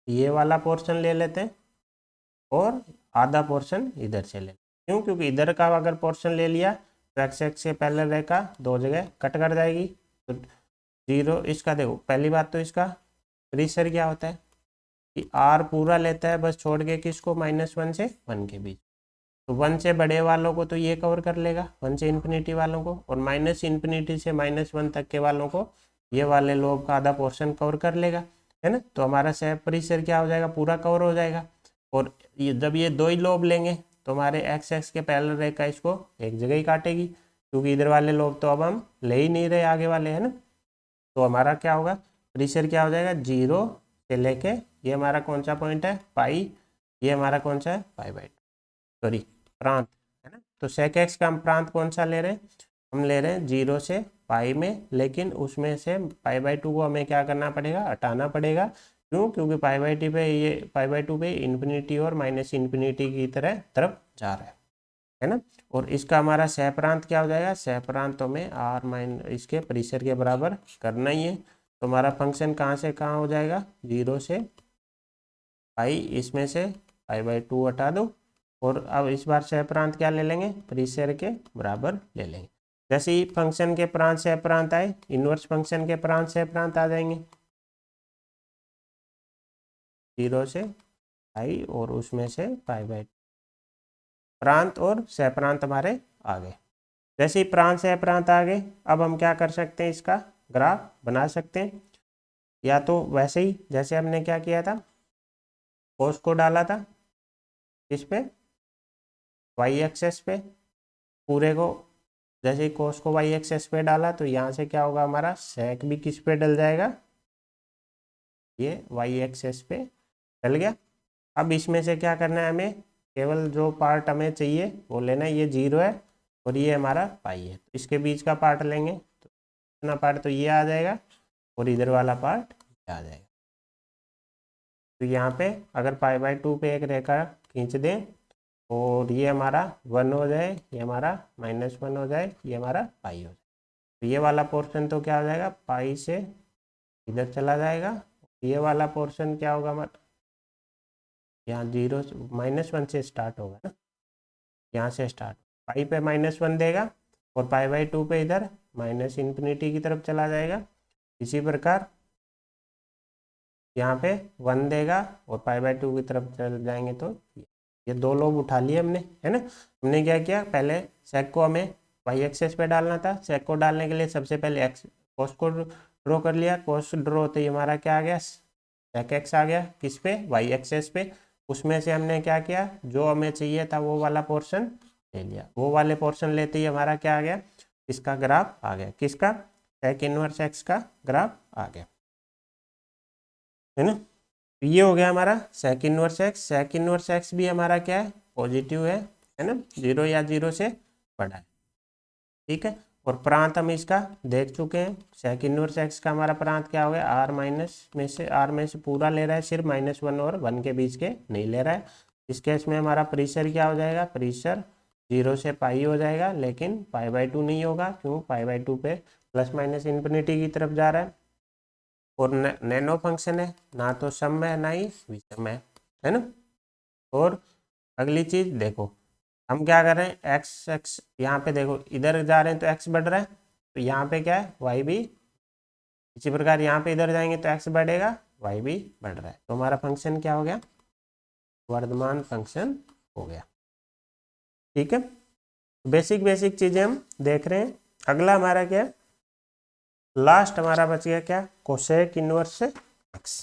ये वाला पोर्शन ले लेते हैं और आधा पोर्शन इधर से ले, क्यों, क्योंकि इधर का अगर पोर्शन ले लिया तो एक्स एक्स से पहले रेखा दो जगह कट कर जाएगी। तो 0 इसका देखो, पहली बात तो इसका परिसर क्या होता है कि आर पूरा लेता है, बस छोड़ के किसको, -1 से 1 के बीच। तो 1 से बड़े वालों को तो ये कवर कर लेगा, 1 से इन्फिनिटी वालों को, और माइनस इन्फिनिटी से -1 तक के वालों को ये वाले लोब का आधा पोर्शन कवर कर लेगा, है ना। तो हमारा सह परिसर क्या हो जाएगा, पूरा कवर हो जाएगा। और ये जब ये दो ही लोब लेंगे तो हमारे एक्स एक्स के पैरेलल रेखा इसको एक जगह ही काटेगी, क्योंकि इधर वाले लोब तो अब हम ले ही नहीं रहे आगे वाले, है ना। तो हमारा क्या होगा, परिसर क्या हो जाएगा, 0 से लेके ये हमारा कौन सा पॉइंट है पाई, ये हमारा कौन सा है π/2, सॉरी प्रांत है ना। तो sec x का हम प्रांत कौन सा ले रहे हैं, हम ले रहे हैं 0 से पाई में, लेकिन उसमें से π/2 को हमें क्या करना पड़ेगा, हटाना पड़ेगा। क्यों, क्योंकि π/2 पे ये π/2 पे इन्फिनिटी और माइनस इन्फिनिटी की तरफ जा रहा है ना। और इसका हमारा सह प्रांत क्या हो जाएगा, सह प्रांत हमें आर माइन इसके परिसर के बराबर करना ही है। तो हमारा फंक्शन कहाँ से कहाँ हो जाएगा, 0 से पाई, इसमें से π/2 हटा दो, और अब इस बार सह प्रांत क्या ले लेंगे, परिसर के बराबर ले लेंगे। जैसे ही फंक्शन के प्रांत सह प्रांत आए, इनवर्स फंक्शन के प्रांत सह प्रांत आ जाएंगे, 0 से पाई और उसमें से π/2, प्रांत और सह प्रांत हमारे आ गए। जैसे ही प्रांत सह प्रांत आ गए, अब हम क्या कर सकते हैं, इसका ग्राफ बना सकते हैं। या तो वैसे ही जैसे हमने क्या किया था, कोस को डाला था इस पे वाई एक्सेस पे, पूरे को जैसे ही कोस को वाई एक्सेस पे डाला तो यहाँ से क्या होगा, हमारा सेक भी किस पे डल जाएगा, ये वाई एक्सेस पे डल गया। अब इसमें से क्या करना है, हमें केवल जो पार्ट हमें चाहिए वो लेना है, ये 0 है और ये हमारा पाई है, तो इसके बीच का पार्ट लेंगे, तो इतना पार्ट तो ये आ जाएगा और इधर वाला पार्ट आ जाएगा। तो यहाँ पे अगर π/2 पे एक रेखा खींच दें और ये हमारा 1 हो जाए, ये हमारा -1 हो जाए, ये हमारा पाई हो जाए, तो ये वाला पोर्शन तो क्या हो जाएगा, पाई से इधर चला जाएगा। ये वाला पोर्शन क्या होगा हमारा, यहाँ 0 -1 से स्टार्ट होगा ना, यहाँ से स्टार्ट पाई पे -1 देगा और π/2 पे इधर -∞ की तरफ चला जाएगा। इसी प्रकार यहाँ पे 1 देगा और π/2 की तरफ चल जाएंगे। तो ये दो लोग उठा लिए हमने, है ना। हमने क्या किया, पहले सेक को हमें वाई एक्सेस पे डालना था, सेक को डालने के लिए सबसे पहले एक्स कोस को ड्रॉ कर लिया, कोस ड्रॉ तो ये हमारा क्या आ गया, सेक एक्स आ गया, किस पे, वाई एक्सेस पे। उसमें से हमने क्या किया, जो हमें चाहिए था वो वाला पोर्शन ले लिया, वो वाले पोर्शन लेते ही हमारा क्या आ गया, इसका ग्राफ आ गया, किसका, सेक इनवर्स एक्स का ग्राफ आ गया, है ना। ये हो गया हमारा sec inverse X. Sec inverse X भी हमारा क्या है, पॉजिटिव है ना, 0 या 0 से बड़ा है, ठीक है। और प्रांत हम इसका देख चुके हैं, सेक इनवर्स एक्स का हमारा प्रांत क्या हो गया, आर में से पूरा ले रहा है, सिर्फ -1 और 1 के बीच के नहीं ले रहा है। इस केस में हमारा परिसर क्या हो जाएगा, परिसर 0 से पाई हो जाएगा, लेकिन π/2 नहीं होगा, क्यों, π/2 पे ±∞ की तरफ जा रहा है और नैनो फंक्शन है, ना तो सम है ना ही विषम है ना। और अगली चीज देखो, हम क्या कर रहे हैं, एक्स यहाँ पे देखो, इधर जा रहे हैं तो एक्स बढ़ रहा है, तो यहाँ पे क्या है, वाई भी, इसी प्रकार यहाँ पे इधर जाएंगे तो एक्स बढ़ेगा, वाई भी बढ़ रहा है, तो हमारा फंक्शन क्या हो गया, वर्धमान फंक्शन हो गया, ठीक है। बेसिक चीजें हम देख रहे हैं। अगला हमारा क्या है, लास्ट हमारा बच गया क्या, cosec inverse x.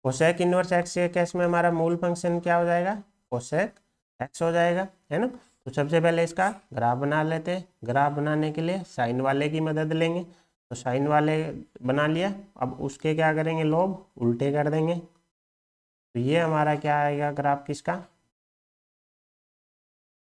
Cosec inverse x के केस में हमारा मूल फंक्शन क्या हो जाएगा, कोसेक एक्स हो जाएगा, है ना। तो सबसे पहले इसका ग्राफ बना लेते हैं। ग्राफ बनाने के लिए साइन वाले की मदद लेंगे, तो साइन वाले बना लिया। अब उसके क्या करेंगे, लोग उल्टे कर देंगे, तो ये हमारा क्या आएगा, ग्राफ किसका,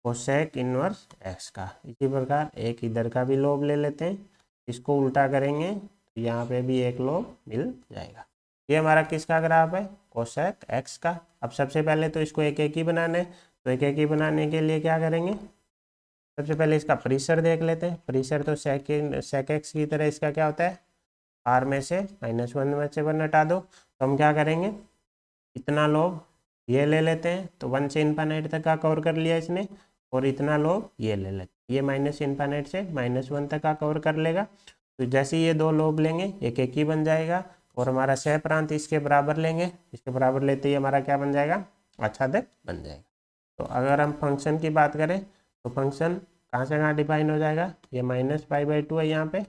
कोसेक इनवर्स एक्स का। इसी प्रकार एक इधर का भी लोब ले लेते हैं, इसको उल्टा करेंगे तो यहाँ पे भी एक लोब मिल जाएगा। ये हमारा किसका ग्राफ है, कोसेक एक्स का। अब सबसे पहले तो इसको एक एक ही बनाना है, तो एक एक ही बनाने के लिए क्या करेंगे, सबसे पहले इसका परिसर देख लेते हैं। परिसर तो सेक एक्स की तरह इसका क्या होता है, आर में से -1 में से 1 हटा दो, तो हम क्या करेंगे, इतना लोब ये ले लेते हैं, तो 1 से इन्फाइनाइट तक का कवर कर लिया इसने, और इतना लोब ये ले लेते हैं, ये -∞ से -1 तक का कवर कर लेगा। तो जैसे ये दो लोब लेंगे एक एक ही बन जाएगा, और हमारा सह प्रांत इसके बराबर लेंगे, इसके बराबर लेते ही हमारा क्या बन जाएगा, आच्छादक बन जाएगा। तो अगर हम फंक्शन की बात करें तो फंक्शन कहाँ से कहाँ डिफाइन हो जाएगा, ये -π/2 है यहाँ पे,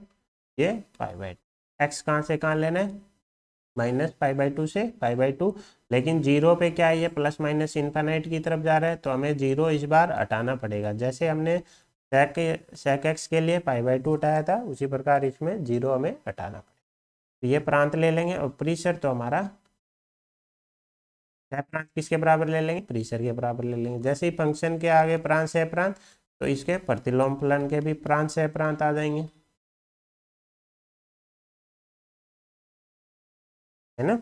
ये π/2, एक्स कहाँ से कहाँ लेना है, -π/2 से π/2, लेकिन 0 पे क्या है, ये ±∞ की तरफ जा रहा है, तो हमें 0 इस बार हटाना पड़ेगा। जैसे हमने सेक एक्स के लिए π/2 हटाया था, उसी प्रकार इसमें 0 हमें हटाना पड़ेगा। तो ये प्रांत ले लेंगे, और परिसर तो हमारा सह प्रांत किसके बराबर ले लेंगे, परिसर के बराबर ले लेंगे। जैसे ही फंक्शन के आगे प्रांत सह प्रांत, तो इसके प्रतिलोम फलन के भी प्रांत सह प्रांत आ जाएंगे, है ना।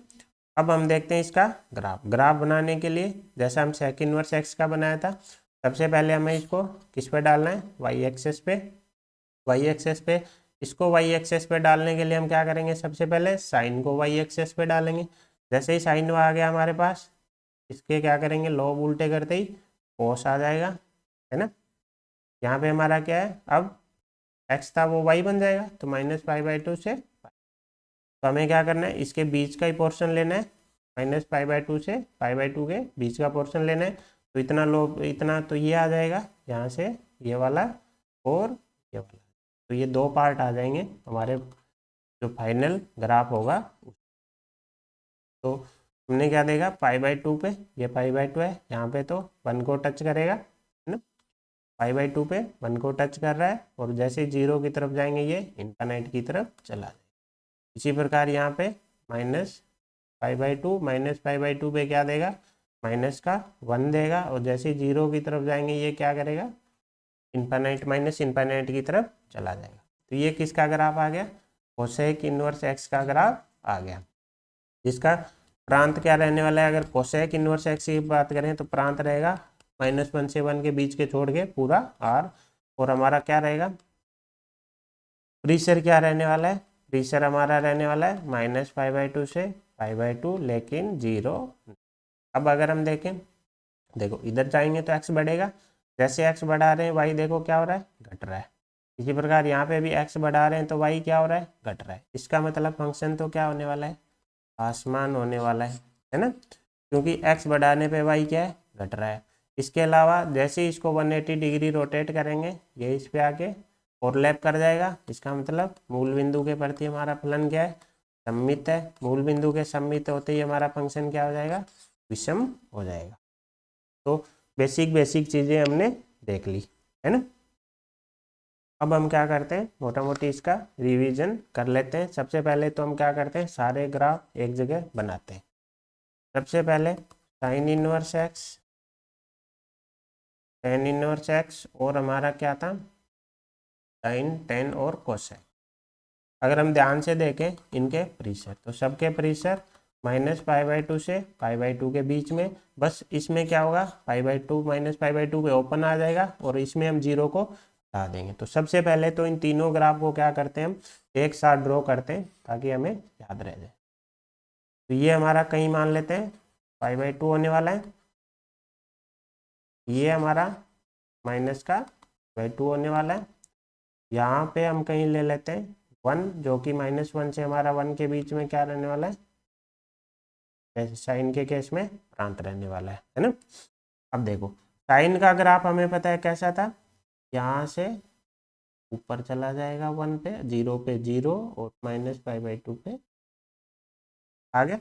अब हम देखते हैं इसका ग्राफ। ग्राफ बनाने के लिए जैसा हम सेक इनवर्स एक्स का बनाया था, सबसे पहले हमें इसको किस पे डालना है, वाई एक्सेस पे। वाई एक्सेस पे, इसको वाई एक्सेस पे डालने के लिए हम क्या करेंगे, सबसे पहले साइन को वाई एक्सेस पे डालेंगे। जैसे ही साइन आ गया हमारे पास, इसके क्या करेंगे, लॉग उल्टे करते ही कोस आ जाएगा, है ना। यहाँ पे हमारा क्या है, अब एक्स था वो वाई बन जाएगा, तो -π/2 से, तो हमें क्या करना है, इसके बीच का ही पोर्शन लेना है, -π/2 से π/2 के बीच का पोर्शन लेना है। तो इतना लो, इतना तो ये आ जाएगा यहाँ से, ये वाला और ये वाला, तो ये दो पार्ट आ जाएंगे हमारे जो फाइनल ग्राफ होगा। तो हमने क्या देगा, π/2 पे, ये π/2 है, यहाँ पे तो 1 को टच करेगा, है ना। π/2 पे 1 को टच कर रहा है, और जैसे 0 की तरफ जाएंगे ये इनफाइनाइट की तरफ चला जाएगा। इसी प्रकार यहाँ पे -π/2 -π/2 पे क्या देगा, माइनस का 1 देगा, और जैसे 0 की तरफ जाएंगे ये क्या करेगा, इनफाइनाइट माइनस इनफाइनाइट की तरफ चला जाएगा। तो ये किसका ग्राफ आ गया, कोसेक इनवर्स एक्स का ग्राफ आ गया, जिसका प्रांत क्या रहने वाला है। अगर कोसेक इनवर्स एक्स की बात करें तो प्रांत रहेगा -1 से 1 के बीच के छोड़ के पूरा आर, और हमारा क्या रहेगा, प्रीसर क्या रहने वाला है, प्रीसर हमारा रहने वाला है -π/2 से π/2, लेकिन 0। अब अगर हम देखें, देखो इधर जाएंगे तो x बढ़ेगा, जैसे x बढ़ा रहे हैं y देखो क्या हो रहा है, घट रहा है। इसी प्रकार यहाँ पे भी x बढ़ा रहे हैं तो y क्या हो रहा है, घट रहा है। इसका मतलब फंक्शन तो क्या होने वाला है, आसमान होने वाला है ना, क्योंकि x बढ़ाने पे y क्या है, घट रहा है। इसके अलावा जैसे ही इसको 180 डिग्री रोटेट करेंगे, ये इस पे आके ओवरलैप कर जाएगा। इसका मतलब मूल बिंदु के प्रति हमारा फलन क्या है, सममित है। मूल बिंदु के सममित होते ही हमारा फंक्शन क्या हो जाएगा, विषम हो जाएगा। तो बेसिक बेसिक चीज़ें हमने देख ली, है ना। अब हम क्या करते हैं, मोटा मोटी इसका रिवीजन कर लेते हैं। सबसे पहले तो हम क्या करते हैं, सारे ग्राफ एक जगह बनाते हैं। सबसे पहले sine inverse x, tan inverse X, और हमारा क्या था, साइन टेन और कोसेक। अगर हम ध्यान से देखें इनके परिसर, तो सबके परिसर -π/2 से π/2 के बीच में। बस इसमें क्या होगा, π/2 -π/2 पे ओपन आ जाएगा, और इसमें हम 0 को हटा देंगे। तो सबसे पहले तो इन तीनों ग्राफ को क्या करते हैं, हम एक साथ ड्रॉ करते हैं ताकि हमें याद रह जाए। तो ये हमारा कहीं मान लेते हैं π/2 होने वाला है, ये हमारा माइनस का π/2 होने वाला है। यहाँ पे हम कहीं ले लेते हैं 1, जो कि -1 से हमारा 1 के बीच में क्या रहने वाला है, जैसे साइन के केस में प्रांत रहने वाला है ना। अब देखो साइन का ग्राफ हमें पता है कैसा था, यहाँ से ऊपर चला जाएगा 1 पे, 0 पे 0, और -π/2 पे आ गया।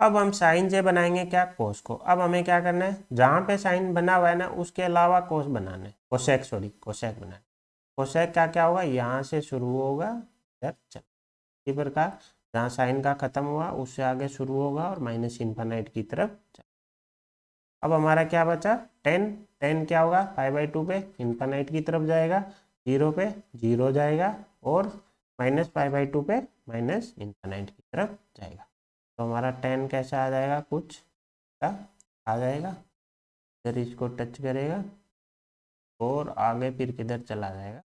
अब हम साइन से बनाएंगे क्या, कोस को। अब हमें क्या करना है, जहाँ पे साइन बना हुआ है ना उसके अलावा कोस बनाना है, कोसेक, सॉरी कोसेक बनाना है। कोसेक का क्या होगा, यहाँ से शुरू होगा इधर चल, इसी प्रकार जहाँ साइन का खत्म हुआ उससे आगे शुरू होगा और माइनस इनफाइनाइट की तरफ चल। अब हमारा क्या बचा, 10। 10 क्या होगा, π/2 पे इनफाइनाइट की तरफ जाएगा, 0 पे 0 जाएगा, और -π/2 पे माइनस इनफाइनाइट की तरफ जाएगा। तो हमारा 10 कैसा आ जाएगा, कुछ आ जाएगा, इधर इसको टच करेगा और आगे फिर किधर चला जाएगा,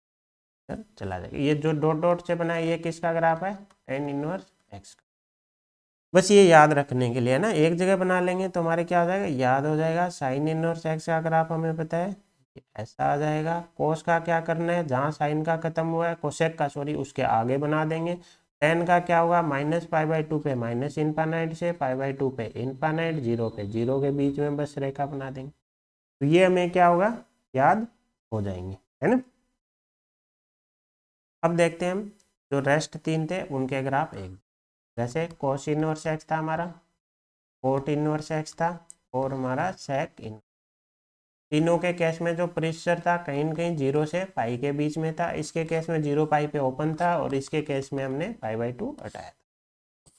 इधर चला जाएगा। ये जो डॉट डॉट से बना है ये किसका ग्राफ है, टेन इनवर्स एक्स का। बस ये याद रखने के लिए ना, एक जगह बना लेंगे तो हमारे क्या हो जाएगा, याद हो जाएगा। साइन इनवर्स एक्स का ग्राफ हमें पता है ऐसा आ जाएगा। कोस का क्या करना है, जहाँ साइन का खत्म हुआ है, कोसेक का सॉरी, उसके आगे बना देंगे। टेन का क्या होगा, -π/2 पे माइनस इनफाइनाइट से π/2 पे इनफाइनाइट, 0 पे 0 के बीच में बस रेखा बना देंगे। तो ये हमें क्या होगा, याद हो जाएंगे, है ना। अब देखते हैं हम जो रेस्ट 3 थे उनके ग्राफ एक, जैसे कोस इनवर्स एक्स था हमारा, कोट इनवर्स एक्स था, और हमारा सेक इन। तीनों के केस में जो प्रेशर था कहीं न कहीं 0 से पाई के बीच में था। इसके केस में 0 पाई पे ओपन था, और इसके केस में हमने π/2 हटाया था।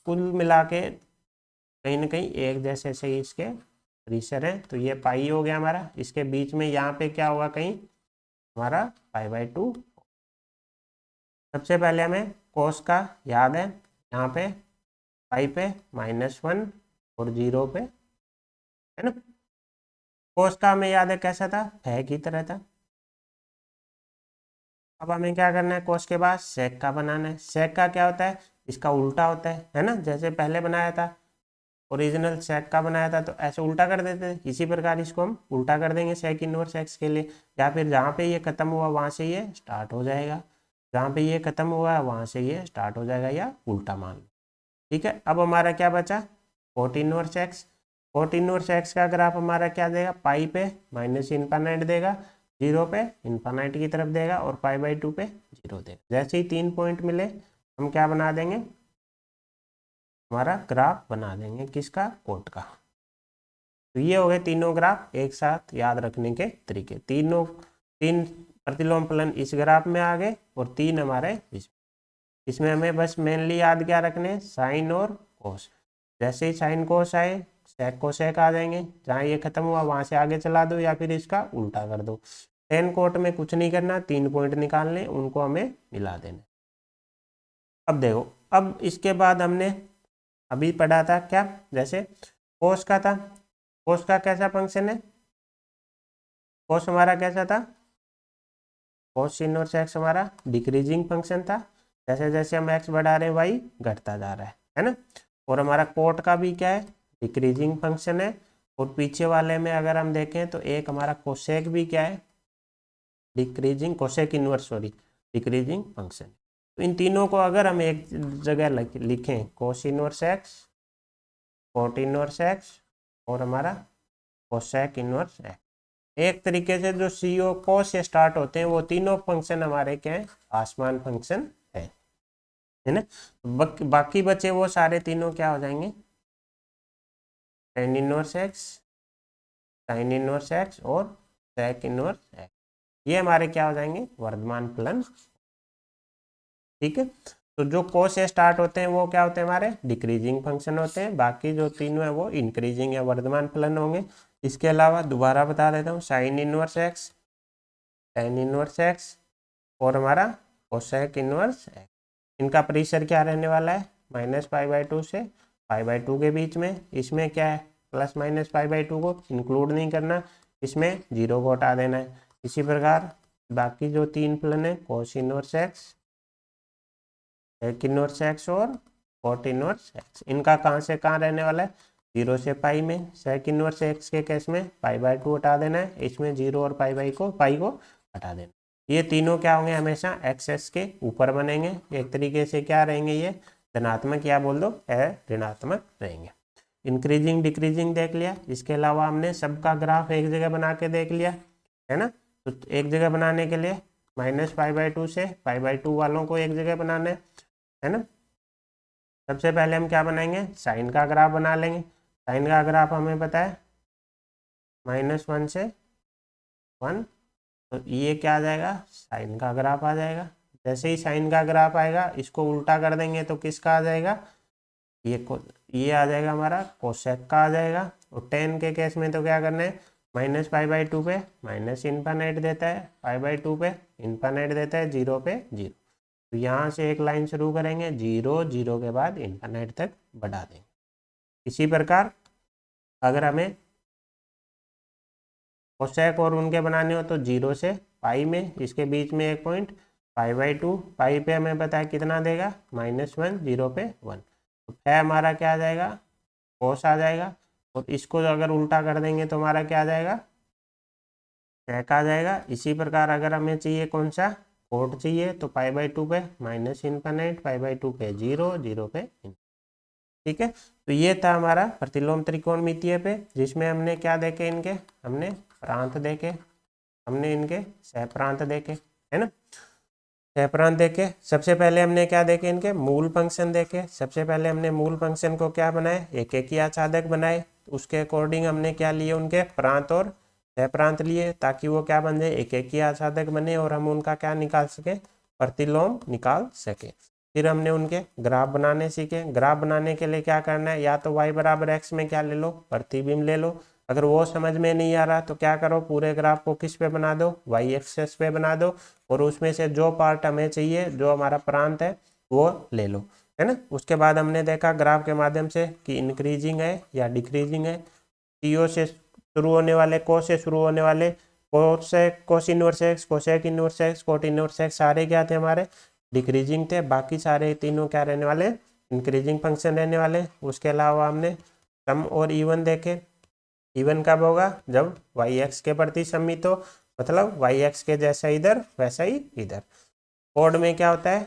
कुल मिला के कहीं ना कहीं एक जैसे से इसके परिसर है, तो ये पाई हो गया हमारा। इसके बीच में यहाँ पे क्या होगा, कहीं हमारा π/2। सबसे पहले हमें कोस का याद है, यहाँ पे पाई पे -1 और 0 पे, है ना। कोस का हमें याद है कैसा था, फै की तरह था। अब हमें क्या करना है, कोस के बाद सेक का बनाना है। सेक का क्या होता है, इसका उल्टा होता है ना। जैसे पहले बनाया था, ओरिजिनल सेक का बनाया था तो ऐसे उल्टा कर देते थे, इसी प्रकार इसको हम उल्टा कर देंगे सेक इनवर्स एक्स के लिए। या फिर जहाँ पे ये खत्म हुआ वहाँ से ये स्टार्ट हो जाएगा, जहाँ पे ये खत्म हुआ है वहाँ से ये स्टार्ट हो जाएगा, या उल्टा मान लो। ठीक है, अब हमारा क्या बचा, coat inverse x. Coat inverse X का ग्राफ हमारा क्या देगा, पाई पे -इनफाइनाइट देगा, 0 पे इनफाइनाइट की तरफ देगा, और π/2 पे 0 देगा। जैसे ही 3 पॉइंट मिले हम क्या बना देंगे, हमारा ग्राफ बना देंगे, किसका, कोट का। तो ये हो गए तीनों ग्राफ एक साथ याद रखने के तरीके। तीन प्रतिलोम फलन इस ग्राफ में आ गए, और 3 हमारे इसमें हमें बस मेनली याद क्या रखने, साइन और कोस। जैसे ही साइन कोस आए, सेक कोसेक आ जाएंगे, जहाँ ये खत्म हुआ वहां से आगे चला दो, या फिर इसका उल्टा कर दो। टेन कोट में कुछ नहीं करना, 3 पॉइंट निकालने, उनको हमें मिला देना। अब देखो, अब इसके बाद हमने अभी पढ़ा था क्या, जैसे कोस का था, कोस का कैसा फंक्शन है, कोस हमारा कैसा था, कोस इनवर्स एक्स हमारा डिक्रीजिंग फंक्शन था। जैसे जैसे हम एक्स बढ़ा रहे हैं वाई घटता जा रहा है ना। और हमारा कोट का भी क्या है, डिक्रीजिंग फंक्शन है। और पीछे वाले में अगर हम देखें तो एक हमारा कोसेक भी क्या है, decreasing, cosec inverse sorry decreasing function. तो इन तीनों को अगर हम एक जगह लिखें, कोस inverse x, coat inverse X, और हमारा कोसेक इनवर्स एक्स, एक तरीके से जो सीओ कोस से स्टार्ट होते हैं वो तीनों फंक्शन हमारे क्या है, आसमान फंक्शन है ना। बाकी बचे वो सारे तीनों क्या हो जाएंगे, tan inverse x, sine inverse X, और सेक इनवर्स एक्स। ये हमारे क्या हो जाएंगे, वर्धमान फलन। ठीक है, तो जो कोस से स्टार्ट होते हैं वो क्या होते हैं, हमारे डिक्रीजिंग फंक्शन होते हैं। बाकी जो तीनों है वो इंक्रीजिंग या वर्धमान फलन होंगे। इसके अलावा दोबारा बता देता हूँ, sine inverse x, tan inverse X, और हमारा कोसेक इनवर्स एक्स, इनका परिसर क्या रहने वाला है, -π/2 से π/2 के बीच में। इसमें क्या है, +-π/2 को इंक्लूड नहीं करना, इसमें 0 को हटा देना है। इसी प्रकार बाकी जो 3 फलन है, cos inverse X, sec inverse X, और कोट इनवर्स एक्स, इनका कहाँ से कहाँ रहने वाला है, 0 से पाई में। सेक इनवर्स एक्स के केस में π/2 हटा देना है, इसमें 0 और पाई को हटा देना। ये तीनों क्या होंगे, हमेशा एक्सेस के ऊपर बनेंगे। एक तरीके से क्या रहेंगे, ये धनात्मक या बोल दो ऋणात्मक रहेंगे। इंक्रीजिंग डिक्रीजिंग देख लिया। इसके अलावा हमने सबका ग्राफ एक जगह बना के देख लिया, है ना। तो एक जगह बनाने के लिए -π/2 से π/2 वालों को एक जगह बनाना है ना। सबसे पहले हम क्या बनाएंगे, साइन का ग्राफ बना लेंगे। साइन का ग्राफ हमें पता है -1 से 1, तो ये क्या आ जाएगा, साइन का ग्राफ आ जाएगा। जैसे ही साइन का ग्राफ आएगा, इसको उल्टा कर देंगे तो किसका आ जाएगा, ये आ जाएगा हमारा कोसेक का आ जाएगा। और टेन के केस में तो क्या करना है, -π/2 पे -इनफाइनाइट देता है, π/2 पे इनफाइनाइट देता है, 0 पे 0। तो यहाँ से एक लाइन शुरू करेंगे, 0 0 के बाद इनफाइनाइट तक बढ़ा देंगे। इसी प्रकार अगर हमें कोसेक और उनके बनाने हो तो 0 से पाई में, इसके बीच में एक पॉइंट π/2, पाई पे हमें पता है कितना देगा, -1, 0 पे 1। तो है हमारा क्या आ जाएगा, कोस आ जाएगा। और इसको अगर उल्टा कर देंगे तो हमारा क्या आ जाएगा, सेक आ जाएगा। इसी प्रकार अगर हमें चाहिए कौन सा, कोट चाहिए, तो π/2 पे -इनफाइनाइट, π/2 पे 0, 0 पे। ठीक है, तो ये था हमारा प्रतिलोम त्रिकोणमितीय पे, जिसमें हमने क्या देखे, इनके हमने प्रांत देखे, हमने इनके सहप्रांत देखे, है ना। सहप्रांत देखे, सबसे पहले हमने क्या देखे, इनके मूल फंक्शन देखे। सबसे पहले हमने मूल फंक्शन को क्या बनाए, एक आच्छादक बनाए। उसके अकॉर्डिंग हमने क्या लिए, उनके प्रांत और सहप्रांत लिए, ताकि वो क्या बन जाए, एक आच्छादक बने, और हम उनका क्या निकाल सके, प्रतिलोम निकाल सके। फिर हमने उनके ग्राफ बनाने सीखे। ग्राफ बनाने के लिए क्या करना है, या तो y बराबर x में क्या ले लो, प्रतिबिंब ले लो। अगर वो समझ में नहीं आ रहा तो क्या करो, पूरे ग्राफ को किस पे बना दो, y एक्सेस पे बना दो, और उसमें से जो पार्ट हमें चाहिए, जो हमारा प्रांत है, वो ले लो, है ना। उसके बाद हमने देखा ग्राफ के माध्यम से कि इंक्रीजिंग है या डिक्रीजिंग है। CO से शुरू होने वाले, को से शुरू होने वाले, कोस inverse x, cosec inverse x, coat inverse x, सारे क्या थे हमारे, डिक्रीजिंग थे। बाकी सारे तीनों क्या रहने वाले, इंक्रीजिंग फंक्शन रहने वाले। उसके अलावा हमने सम और इवन देखे। इवन कब होगा, जब वाई एक्स के प्रति सममित हो, मतलब वाई एक्स के जैसा इधर वैसा ही इधर। कोड में क्या होता है,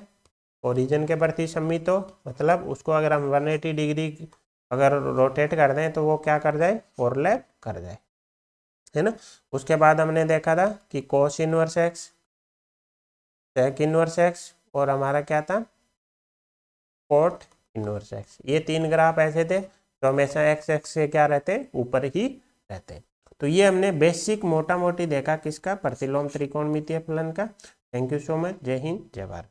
ओरिजिन के प्रति सममित हो, मतलब उसको अगर हम 180 डिग्री अगर रोटेट कर दें तो वो क्या कर जाए, ओवरलैप कर जाए, है ना। उसके बाद हमने देखा था कि cos inverse X, sec inverse X, और हमारा क्या था, कोट इनवर्स एक्स। ये 3 ग्राफ ऐसे थे तो हमेशा एक्स एक्स से क्या रहते, ऊपर ही रहते। तो ये हमने बेसिक मोटा मोटी देखा किसका, प्रतिलोम त्रिकोणमितीय फलन का। Thank you so much. जय हिंद, जय भारत।